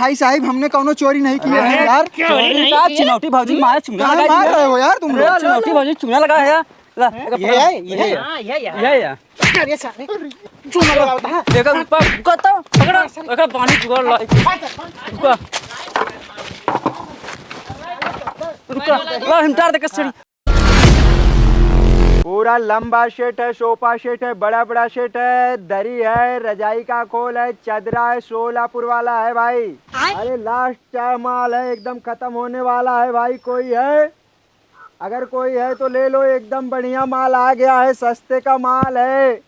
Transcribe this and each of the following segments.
भाई साहब हमने कौनो चोरी नहीं की है यार। चिनौटी भौजी मार चुना कहाँ मार रहे हो यार तुम लोग? चिनौटी भौजी चुना लगा है ये है ये अरे साले चूना लगाता है। देखो पकड़ो देखो पानी जुगाड़ ला रुका ला हिमटार दे कसड़ी। पूरा लंबा सेट है, सोफा सेट है, बड़ा बड़ा सेट है, दरी है, रजाई का खोल है, चदरा है, सोलापुर वाला है भाई। अरे लास्ट चार माल है, एकदम खत्म होने वाला है भाई। कोई है? अगर कोई है तो ले लो, एकदम बढ़िया माल आ गया है, सस्ते का माल है।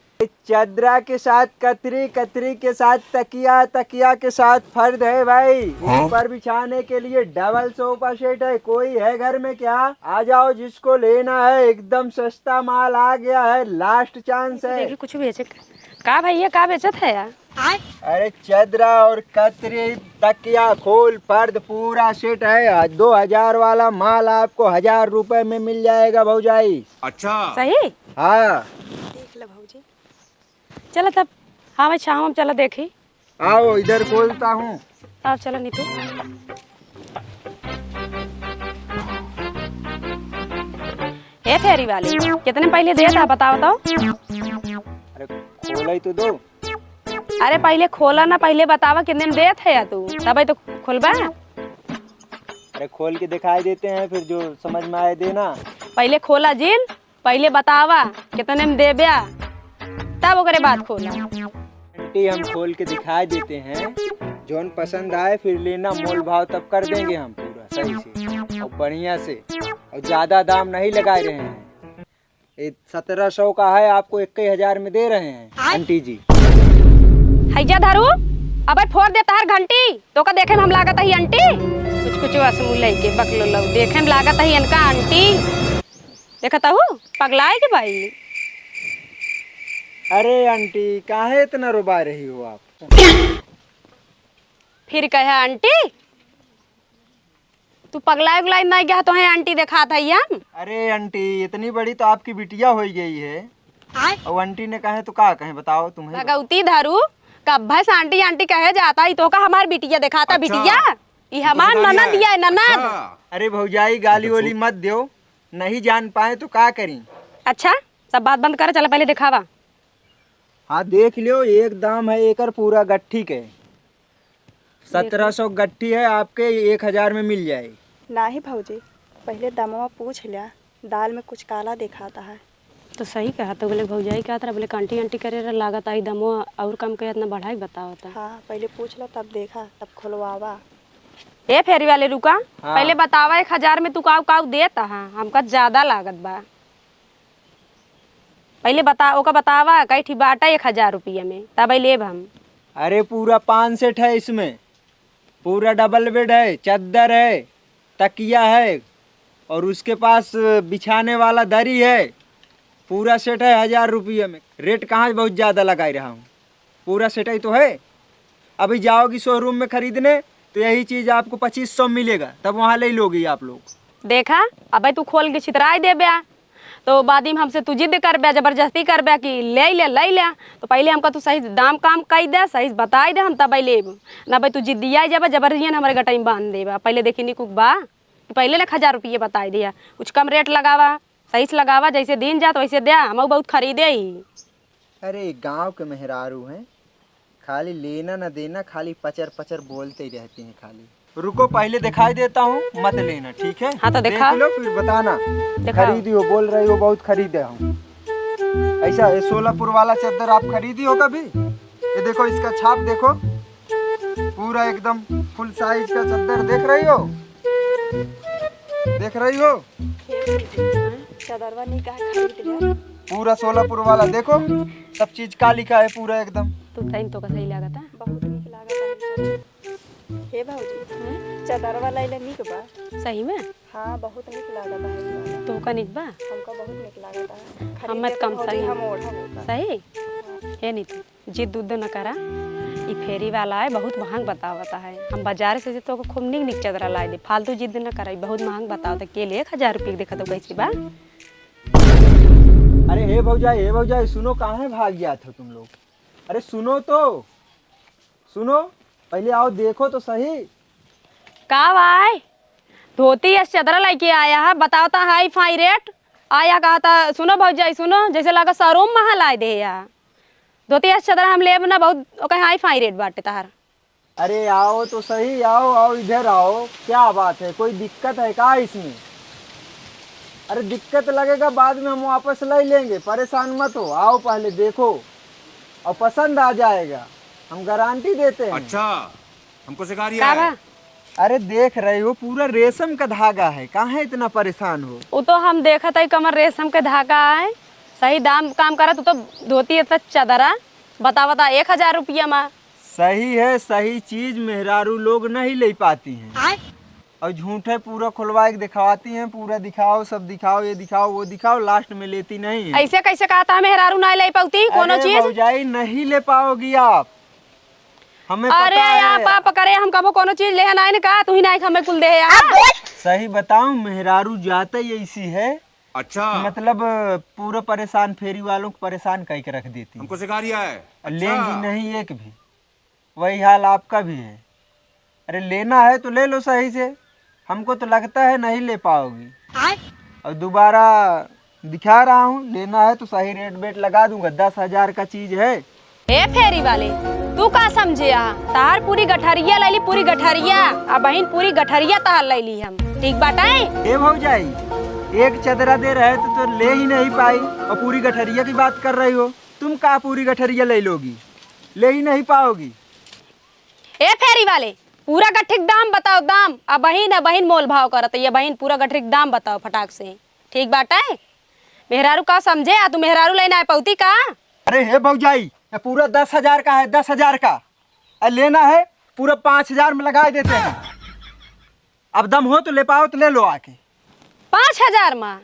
चदरा के साथ कतरी, कतरी के साथ तकिया, तकिया के साथ फर्द है भाई। ऊपर बिछाने के लिए डबल सोफा सेट है। कोई है घर में क्या? आ जाओ, जिसको लेना है, एकदम सस्ता माल आ गया है, लास्ट चांस है। देखिए कुछ बेचे का भैया, का बेचत है यार? अरे चदरा और कतरी, तकिया, खोल, फर्द पूरा सेट है। 2000 वाला माल आपको 1000 रुपए में मिल जाएगा भौजाई। अच्छा सही। हाँ देख लो भौजी, चलो तब हाँ भाई शाम चलो देखी। आओ इधर खोलता हूँ। आप चलो नीतू। हे फेरी वाले कितने पहले दिया था बताओ तो। अरे खोला ही तो दो। अरे पहले खोला ना, पहले बतावा कितने में दे थे या तू, तब तो खुलबा। अरे खोल के दिखाई देते हैं, फिर जो समझ में आए देना। पहले खोला जिन, पहले बतावा कितने में दे ब्या, तब ओकरे बाद खोला। आंटी हम खोल के दिखाई देते हैं, जोन पसंद आए फिर लेना, मोल भाव तब कर देंगे हम पूरा सही से और बढ़िया से, और ज्यादा दाम नहीं लगा रहे हैं। ये 1700 का है, आपको 21,000 में दे रहे हैं आंटी जी। हैजा धारू अबे फोड़ दे तार घंटी तो का देखे में हम लागत है आंटी। कुछ कुछ असमुलई के बकलो लोग देखे में लागत है इनका आंटी। देखता हूँ पगलाए के भाई। अरे आंटी काहे इतना रुबा रही हो आप? फिर कहे आंटी तू पगलाए उगलाई नहीं गया तो है आंटी देखा था हम। अरे आंटी इतनी बड़ी तो आपकी बिटिया हो गई है, और आंटी ने कहे तो का कहे बताओ तुम्हें। भगवती धारू कब भैंस आंटी आंटी कहे जाता है तो का हमार बिटिया दिखाता। अच्छा। बिटिया ये हमार ननद दिया है ननद। अरे भौजाई गाली वाली मत दो, नहीं जान पाए तो का करी। अच्छा सब बात बंद कर, चल पहले दिखावा। हाँ देख लियो, एक दाम है एकर पूरा गट्ठी के 1700 गट्ठी है, आपके 1000 में मिल जाए। नाही भौजी, पहले दामवा पूछ लिया, दाल में कुछ काला दिखाता है। तो सही कहा तो बोले भौजाई क्या था, बोले आंटी आंटी करे रहा लागत आई दमो और कम करे इतना बढ़ा ही बताओ था। हाँ पहले पूछ लो तब देखा तब खुलवावा। ए फेरी वाले रुका। हाँ। पहले बतावा 1000 में तू काऊ काऊ देता है, हमका ज्यादा लागत बा। पहले बता ओका बतावा कई ठी बाटा 1000 रुपया में तब लेब हम। अरे पूरा 5 सेट है इसमें, पूरा डबल बेड है, चद्दर है, तकिया है, और उसके पास बिछाने वाला दरी है। पूरा सेट है 1000 रुपये में। रेट कहाँ बहुत ज़्यादा लगा रहा हूँ, पूरा सेट ही तो है। अभी जाओगी शोरूम में खरीदने तो यही चीज़ आपको 2500 मिलेगा, तब वहाँ ले लोगी आप लोग। देखा अब तू खोल के छितराई दे ब्या तो बाद में हमसे तू जिद कर ब्या, जबरदस्ती कर ब्या कि ले ले। तो पहले हमका तू सही दाम काम कही दे, सही बताई दे, हम तब लेब ना भाई। तू जिद्दिया जब जबरदस्ती हमारे गटाई में बांध देबा। पहले देखी निकुक बा पहले 1000 रुपये बताई दिया, कुछ कम रेट लगावा, सही से लगावा, जैसे दिन जात वैसे दे, हम बहुत खरीदे ही। अरे गांव के मेहरारू हैं, खाली लेना न देना, खाली पचर पचर बोलते ही रहते हैं खाली। रुको पहले दिखाई देता हूँ, मत लेना ठीक है? हाँ तो दिखा देख लो फिर बताना। दिखाओ। खरीदी हो, बोल रही हो बहुत खरीदे हूँ। ऐसा ये सोलापुर वाला चादर आप खरीदी हो कभी? ये देखो इसका छाप देखो, पूरा एकदम फुल साइज का चादर देख रही हो, देख रही हो? चदरवा नहीं कहा खरीद लिया। पूरा सोलापुर वाला देखो, सब चीज का लिखा है पूरा एकदम। तो तैन तो का सही लागत है। बहुत निक लागत है। हे भौजी चदरवा लैला निक बा। सही में? हाँ बहुत निक लागत है। तो का निक बा, हमका बहुत निक लागत है। हम मत कम सही हम ओढ़ा सही है नहीं तो जिद उद न करा। ये फेरी वाला है बहुत महंग बतावता है, हम बाजार से तो खूब निक निक चदरा ला दे, फालतू जिद न करा, बहुत महंग बतावता। के लिए 1000 रुपये देखा तो कैसी बा। अरे हे भौजाई सुनो, कहाँ भाग गया था तुम लोग? अरे सुनो तो, सुनो पहले आओ देखो तो सही। का भाई धोती या चादर लेके आया है, बताओ तो हाई फाई रेट आया कहा था। सुनो भौजाई सुनो, जैसे लगा शोरूम महल आए दे या धोती या चादर हम लेब ना, बहुत ओके हाई फाई रेट बाटे तार। अरे आओ तो सही, आओ आओ इधर आओ, क्या बात है, कोई दिक्कत है क्या इसमें? अरे दिक्कत लगेगा बाद में हम वापस ले लेंगे, परेशान मत हो, आओ पहले देखो और पसंद आ जाएगा, हम गारंटी देते हैं। अच्छा, हमको सिखा का है। बा? अरे देख रहे हो पूरा रेशम का धागा है, कहाँ इतना परेशान हो? वो तो हम देखा था कमर रेशम के धागा है, सही दाम काम करा। तू तो धोती है चादरा बता बता 1000 रुपया में। सही है, सही चीज मेहरारू लोग नहीं ले पाती हैं और झूठे पूरा खुलवा के दिखाती हैं, पूरा दिखाओ सब दिखाओ, ये दिखाओ वो दिखाओ, लास्ट में लेती नहीं है। ऐसे कैसे कहा था मेहरारू नहीं ले पाती कोनो अरे चीज? भौजाई नहीं ले पाओगी आप, हमें अरे पता यहाँ है। पाप करे हम कबो कोनो चीज ले नहीं ने कहा, तू ही नहीं हमें कुल दे यार। सही बताऊं मेहरारू जाता ही ऐसी है, अच्छा, मतलब पूरा परेशान फेरी वालों को परेशान करके रख देती है। हमको सिखा रिया है। और लेंगी नहीं एक भी, वही हाल आपका भी है। अरे लेना है तो ले लो सही से, हमको तो लगता है नहीं ले पाओगी। और दोबारा दिखा रहा हूँ, लेना है तो सही रेट बेट लगा दूंगा, 10,000 का चीज है। ए फेरी वाले तू का समझे तार पूरी गठरिया ले ली, पूरी गठरिया अब बहन पूरी गठरिया तार ले ली हम, ठीक बाटाए? ए भौजाई एक चदरा दे रहे तो ले ही नहीं पाई और पूरी गठरिया की बात कर रही हो, तुम का पूरी गठरिया ले लोगी, ले ही नहीं पाओगी। ए फेरी वाले पूरा गठिक दाम बताओ, दाम अब बहन मोल भाव करत ये बहन, पूरा गठिक दाम बताओ फटाक से, ठीक बाटाए? मेहरारू का समझे तू मेहरारू लेना है पौती का? अरे हे भौजाई ये पूरा 10,000 का है, 10,000 का, और लेना है पूरा 5,000 में लगा देते हैं। अब दम हो तो ले पाओ तो ले लो आके। 5,000 में?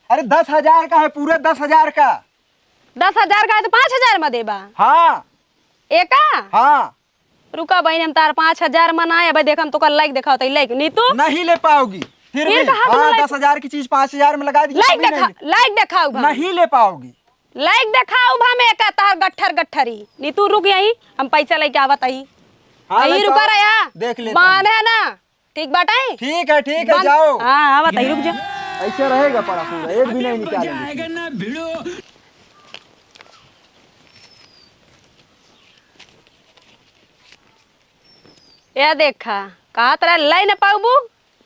अरे 10,000 का है, पूरा 10,000 का। 10,000 का है तो 5,000 में देबा? हाँ एका हाँ। रुका बहन हम तार 5,000 में ना है, देखम तो कल लाइक दिखाओ तो लाइक नहीं तू नहीं ले पाओगी फिर भी। हाँ 10,000 की चीज 5,000 में लगा दी, लाइक दिखाओ नहीं ले पाओगी। लाइक दिखाओ भामे का तार गट्ठर गट्ठरी नी, तू रुक यहीं हम पैसा लेके आवत आई। हाँ, यहीं रुका रहा देख ले बांध है ना, ठीक बाटाई? ठीक है जाओ। हाँ आवत आई, रुक जा। ऐसे रहेगा पड़ा पूरा, एक भी नहीं निकालेंगे। ये देखा कहा तरह लाई न पाऊबू,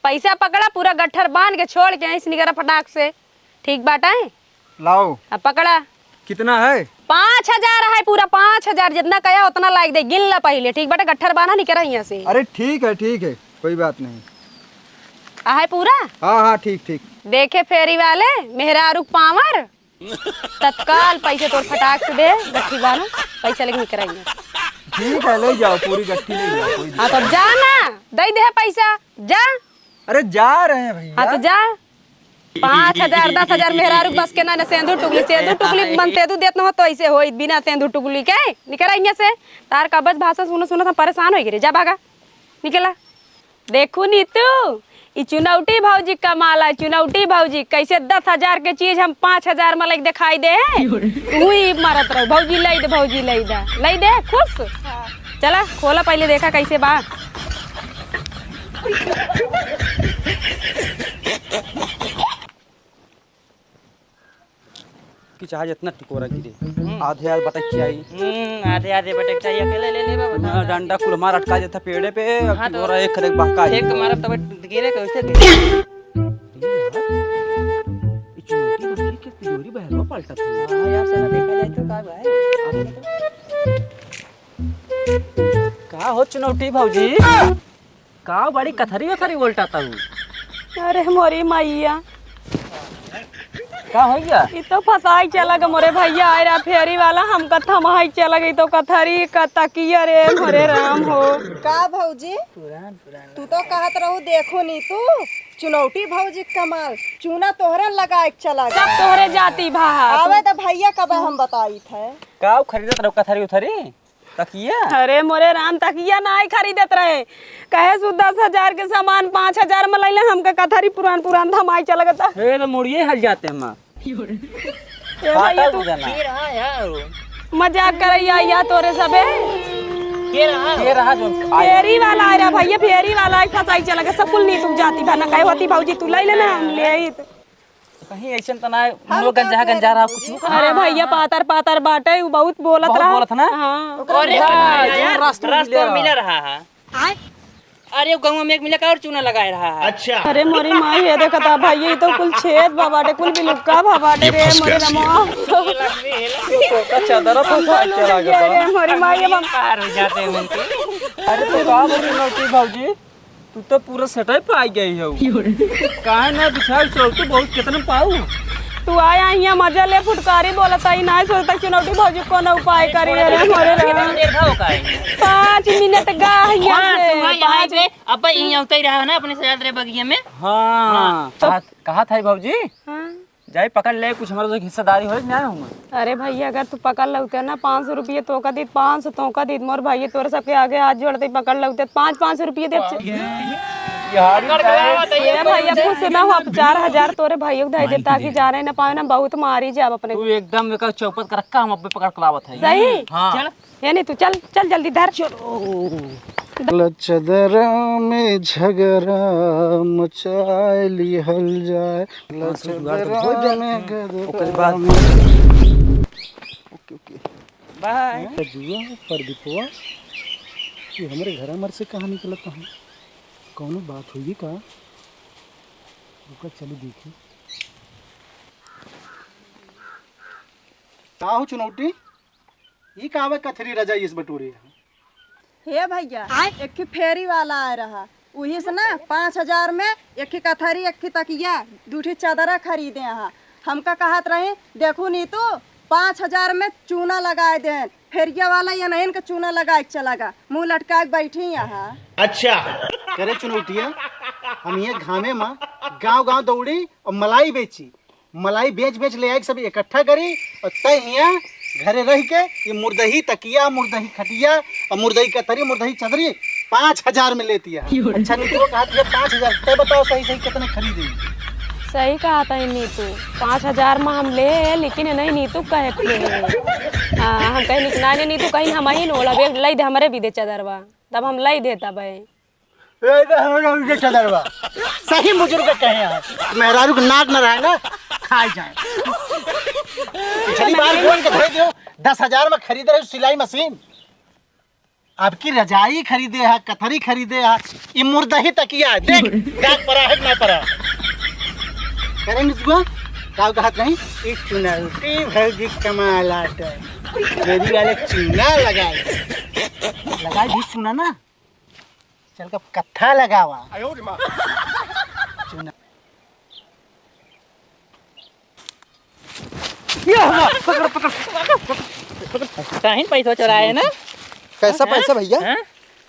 पैसा पकड़ा पूरा गट्ठर बांध के छोड़ के ऐसे निकला फटाक से, ठीक बाटाई? लाओ अब पकड़ा कितना है? 5,000 है, पूरा 5,000 जितना कया उतना लाइक दे, गिन ला पहले, ठीक बाटे? गट्ठर बांधा निकल यहाँ से। अरे ठीक है कोई बात नहीं। है पूरा? हाँ ठीक। देखे फेरी वाले मेहरारू पावर तत्काल पैसे तोड़ फटाक से दे, गट्ठी बांधो पैसा लेके निकल यहाँ। ठीक है ले जाओ, पूरी गट्ठी ले जाओ, कोई हाँ तो जा ना, दे दे पैसा जा। अरे जा रहे हैं भैया। हाँ तो जा। 5,000 10,000 मेहरारू बस के ना सेंधु टुकली मन सेंधु देत न हो तो ऐसे हो बिना सेंधु टुकली के निकल यहाँ से। तार का बस भाषा सुनो हम परेशान हो गए, जा भागा निकला। देखू नीतू ई चुनौती भौजी कमाला, चुनौती भौजी कैसे 10,000 के चीज हम 5,000 में लाइक दिखाई दे, वही मारत रहो भौजी लाई दे खुश। चला खोला पहले देखा कैसे बा। कि चाहे जितना टिकोरा गिरे आधे आधे बटक चाहिए। आधे आधे बटक चाहिए, अकेले ले ले बाबा। डंडा कुल मार अटका देता पेड़े पे, टिकोरा एक खड़े बहका एक मारब तब गिरे कैसे? तिजोरी बहरवा पलटा था। हाँ यार साला देखा जाए तो का भाई का हो चुनौती भौजी, का बड़ी कथरी वथरी उल्टा था। अरे मोरी मैया का हो गया? ये तो फसाई चला ग मोरे भैया आए रहा फेरी वाला, हम कथा महाई चला गई तो कथरी का तकिया रे मोरे राम हो। का भौजी तू तो कहत रहू देखो नी तू चुनौती भौजी कमाल, चूना तोहरे लगा के चला गया। सब तोहरे जाती भाहा। आवे तो भैया कब हम बताई थे। का खरीदत रहो कथरी उथरी तकिया? अरे मोरे राम तकिया नहीं खरीदत रहे, कहे सु 10,000 के सामान 5,000 में लैले, हमके कथरी पुरान धमाई चला गता। ए तो मुड़िए हल जाते हम। ए भैया तू फिर हाँ यार मजाक करैया या तोरे सबे। ये रहा जो फेरी वाला आ रहा भैया, फेरी वाला एक फसाई चला गया सब कुल नहीं तुम जाती बना कहे होती भौजी तू ले लेना हम ले आई तो। कहीं ऐसा तो ना लोग गंजा रहा कुछ नहीं। अरे भैया पातर पातर बाटे उ बहुत बोलत बहुत रहा। बोलत ना? हाँ। अरे यार, रास्ता मिल रहा है। अरे गाँव में एक मिला का और चूना लगा रहा है। अच्छा। अरे मोरी माँ ये देखा था भैया ये तो कुल छेद बाबाटे कुल बिलुक्का बाबाटे रे मोरे रमा तो चादर फसा चला गया। रे मोरी माँ ये मम पार हो जाते हैं उनके। अरे तो का बोलती भौजी तू तो पूरा सेटअप पाई गई हो। काहे ना बिछाई सो तू बहुत कितने पाऊ। तू आया यहाँ मजा ले फुटकारी बोलता ही ना सोचता चुनौती भौजी कौन उपाय करी रे मोरे रमा। देर भाव का है 5 मिनट गा यहाँ से यहाँ पे अब यहीं उतर रहा ना अपने सजाद रे बगिया में। हाँ कहा था भौजी हाँ। जाई पकड़ ले कुछ हमारा जो हिस्सेदारी हो ना हूँ। अरे भैया अगर तू पकड़ लगते ना 500 रुपये तो का दी 500 तो का दी मोर भैया तोरे सबके आगे हाथ जोड़ते पकड़ लगते 500 रुपये दे ये भैया पूछ ना हो 4000 तोरे भैया को दे दे ताकि जा रहे ना पाए ना बहुत मारी जाब अपने तू एकदम एक चौपट कर रखा हम अब पकड़ कलावत है। सही हाँ ये नहीं तू चल चल जल्दी धर लचदरा में झगड़ा मचाए लिहल जाए लचदरा में गदरा बाय जुआ परदीपवा ये हमारे घर मर से कहाँ निकलत कहाँ कौनो बात हुई का रुका चलो देखी का हो चुनौती ये कहावे कथरी रजा इस बटोरे हे भैया एक फेरी वाला आ रहा वही से ना 5000 में एक कथरी एक तकिया 2 चादरा खरीदे यहाँ हमका कहत रहे देखू नहीं तो 5000 में चूना लगाए दे फेरिया वाला या नहीं का चूना लगाए चलागा मुंह लटका के बैठी यहाँ। अच्छा। करे चुनौतिया हम ये घामे में गांव दौड़ी और मलाई बेची मलाई बेच ले आए सब इकट्ठा करी और तय यहाँ घरे रह के ये मुर्दही तकिया मुर्दही खटिया और मुर्दही कतरी मुर्दही चदरी 5000 में लेती है। अच्छा नीतू को कहा 5000 तय बताओ सही कितने खरीदे। सही कहा था नीतू 5000 में हम ले लेकिन नहीं नीतू कहे हम कहीं निकना नहीं नीतू कहीं हम ही नोला बेग लाई दे हमारे भी दे चदरवा तब हम लाई देता भाई चदरवा सही बुजुर्ग कहे हैं मेहरारू का नाक न रहे ना खाए जाए। पिछली बार बोल के भेज दो 10,000 में खरीद रहे सिलाई मशीन आपकी रजाई खरीदे है कथरी खरीदे है ये मुर्दही तकिया देख दाग पड़ा है ना पड़ा करेंगे तुआ का कहत नहीं इस चुनौती भौजी कमाल आटा मेरी वाले चूना लगाए भी सुना ना चल का कत्था लगावा चूना कहीं पैसा चुराए ना। कैसा पैसा भैया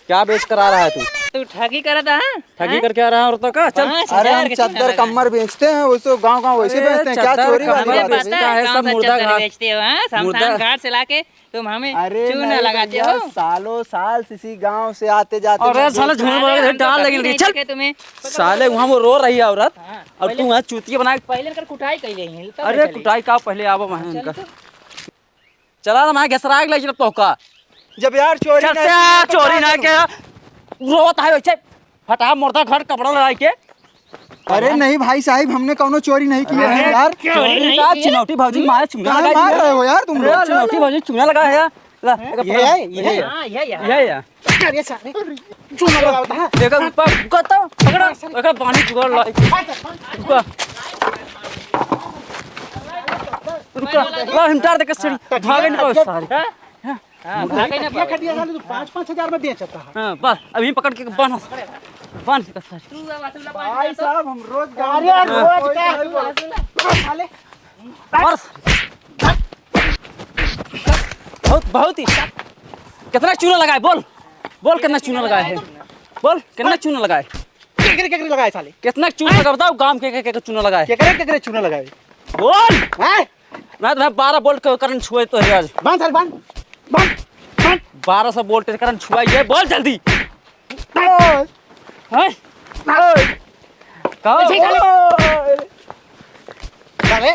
क्या बेच कर आ रहा है तू ठगी करा था ठगी करके आ रहा है औरतों का चल। अरे हम चद्दर कम्मर बेचते हैं वैसे गांव वैसे बेचते हैं क्या चोरी वाली हमें बात पता है? है सब मुर्दा बेचते हो शमशान घाट से लाके तुम हमें अरे चूना नहीं लगाते भैया, हो। सालों साल इसी गांव से आते जाते अरे साले झूठ बोल रहे डाल लगी चल तुम्हें साले वहाँ वो रो रही है औरत और तू वहाँ चूतिया बना पहले कर कुटाई कैले हैं अरे कुटाई का पहले आवा वहाँ उनका चला ना मैं घसरा के ले चल पौका जब यार चोरी चोरी ना के रोता है वैसे फटा मुर्दा घर कपड़ा लगाई के। अरे नहीं भाई साहब हमने कौनो चोरी नहीं किया है यार। चोरी का चिनौटी भौजी मारे चूना कहाँ लगाई मार रहे हो यार तुम लोग? चिनौटी भौजी चूना लगा है ला ये हां ये अरे सारे चूना लगाता है देखो ऊपर कतो पकड़ा पकड़ा पानी जुगाड़ ला रुका रुका ला हिमटार दे के सड़ी भागे न पाओ सारी ये खटिया साले तू 5,000 में बेचता है। हां बस अभी पकड़ के बांध के सारी भाई साहब हम रोज गाड़ी साले और बहुत ही कितना चूना लगाए बोल कितना चूना लगाए है बोल कितना चूना लगाए केकरे लगाए साले कितना चूना लगा बताओ गांव के चूना लगाए केकरे चूना लगाए बोल हैं मैं तो 12 वोल्ट का करंट छुए तो है आज बांध साले बांध 1200 वोल्ट का करंट छुआई है बोल जल्दी हैं कहो साले